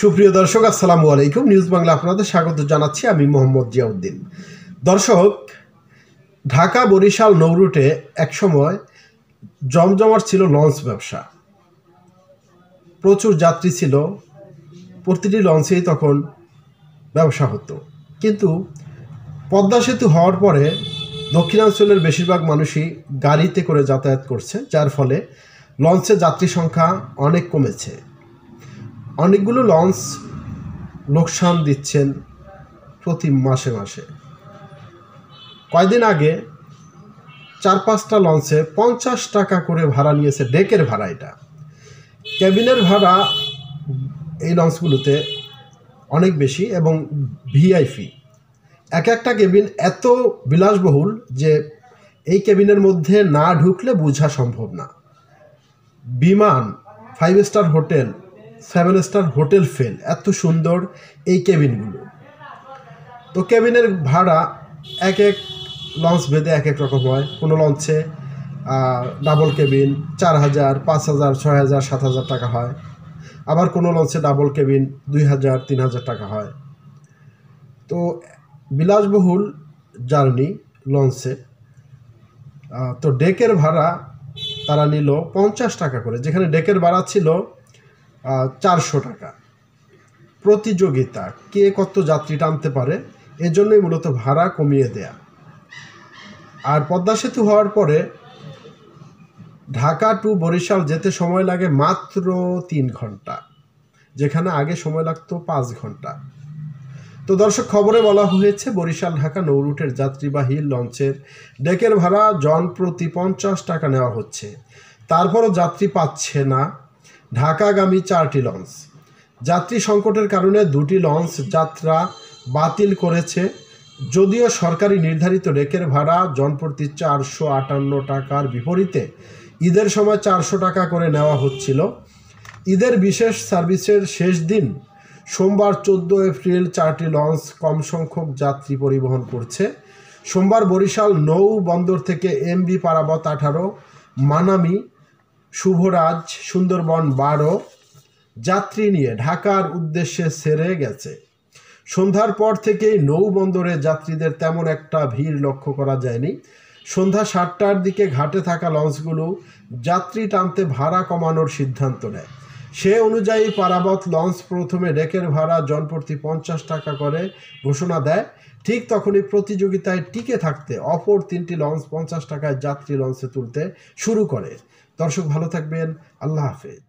সুপ্রিয় দর্শক, আসসালামু আলাইকুম। নিউজ বাংলা আপনাদের স্বাগত জানাচ্ছি। আমি মোহাম্মদ জিয়াউদ্দিন। দর্শক, ঢাকা বরিশাল নৌরুটে একসময় জমজমাট ছিল লঞ্চ ব্যবসা। প্রচুর যাত্রী ছিল, প্রতিটি লঞ্চেই তখন ব্যবসা হতো। কিন্তু পদ্মা সেতু হওয়ার পরে দক্ষিণাঞ্চলের বেশিরভাগ মানুষই গাড়িতে করে যাতায়াত করছে, যার ফলে লঞ্চের যাত্রী সংখ্যা অনেক কমেছে। অনেকগুলো লঞ্চ লোকসান দিচ্ছেন প্রতি মাসে মাসে। কয়েকদিন আগে 4-5টা লঞ্চে 50 টাকা করে ভাড়া নিয়েছে। ডেকের ভাড়া, এটা কেবিনের ভাড়া এই লঞ্চগুলোতে অনেক বেশি এবং ভিআইপি। একটা কেবিন এত বিলাসবহুল যে এই কেবিনের মধ্যে না ঢুকলে বোঝা সম্ভব না। বিমান, 5 star hotel, 7 star hotel fail, এত সুন্দর এই কেবিনগুলো। তো কেবিনের ভাড়া এক লঞ্চ ভেদে এক রকম হয়। কোনো লঞ্চে ডাবল কেবিন 4000, 5000, 6000, 7000 টাকা হয়। আবার কোনো লঞ্চে ডাবল কেবিন 2000, 3000 টাকা হয়। তো বিলাসবহুল জার্নি লঞ্চে। তো ডেকের ভাড়া তারা নিল 50 টাকা করে, যেখানে ডেকের ভাড়া ছিল 400 টাকা। প্রতিযোগিতা, কে কত যাত্রী টানতে পারে, এজন্যই মূলত ভাড়া কমিয়ে দেয়া। আর পদ্মা সেতু হওয়ার পরে ঢাকা টু বরিশাল যেতে সময় লাগে মাত্র 3 ঘন্টা, যেখানে আগে সময় লাগতো 5 ঘন্টা। তো দর্শক, খবরে বলা হয়েছে বরিশাল ঢাকা নৌরুটের যাত্রীবাহী লঞ্চের ডেকের ভাড়া জন প্রতি 50 টাকা নেওয়া হচ্ছে। তারপরও যাত্রী পাচ্ছে না ঢাকাগামী 4টি লঞ্চ। যাত্রী সংকটের কারণে 2টি লঞ্চ যাত্রা বাতিল করেছে। যদিও সরকারি নির্ধারিত ডেকের ভাড়া জনপ্রতি 458 টাকার বিপরীতে ঈদের সময় 400 টাকা করে নেওয়া হচ্ছিল। ঈদের বিশেষ সার্ভিসের শেষ দিন সোমবার 14 এপ্রিল 4টি লঞ্চ কম সংখ্যক যাত্রী পরিবহন করছে। সোমবার বরিশাল নৌ বন্দর থেকে এমবি পারাবত 18, মানামি, শুভরাজ, সুন্দরবন 12 যাত্রী নিয়ে ঢাকার উদ্দেশ্যে ছেড়ে গেছে। সন্ধ্যার পর থেকেই নৌ বন্দরে যাত্রীদের তেমন একটা ভিড় লক্ষ্য করা যায়নি। সন্ধ্যা 7টার দিকে ঘাটে থাকা লঞ্চগুলো যাত্রী টানতে ভাড়া কমানোর সিদ্ধান্ত নেয়। সে অনুযায়ী পারাবত লঞ্চ প্রথমে ডেকের ভাড়া জনপ্রতি 50 টাকা করে ঘোষণা দেয়। ঠিক তখনই প্রতিযোগিতায় টিকে থাকতে অপর 3টি লঞ্চ 50 টাকায় যাত্রী লঞ্চে তুলতে শুরু করে। দর্শক, ভালো থাকবেন। আল্লাহ হাফেজ।